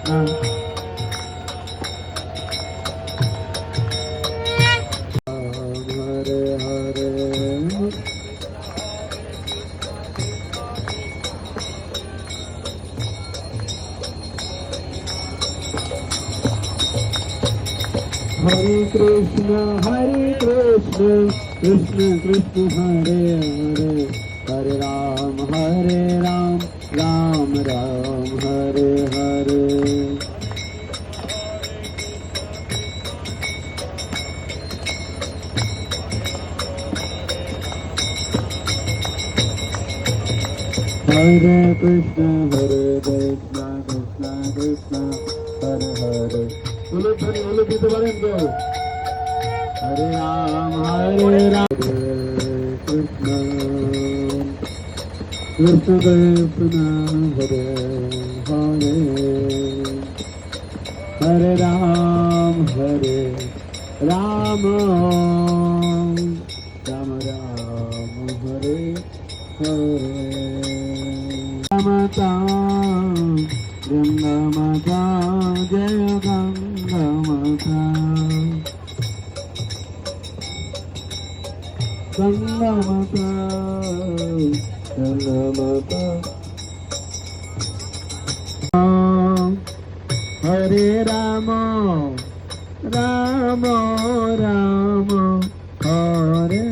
Hare Krishna, Krishna Krishna, Hare Hare, Hare Ram, Ram Ram, Hare Hare. Hare Krishna, Krishna Krishna, Hare Hare. बोलो पीते पारें तो हरे राम कृष्ण कृष्ण कृष्ण हरे हरे, हरे राम राम हरे हरे. माता गंगा माता जय गंगा माता, गंगा माता गंगा माता. हरे राम राम राम हरे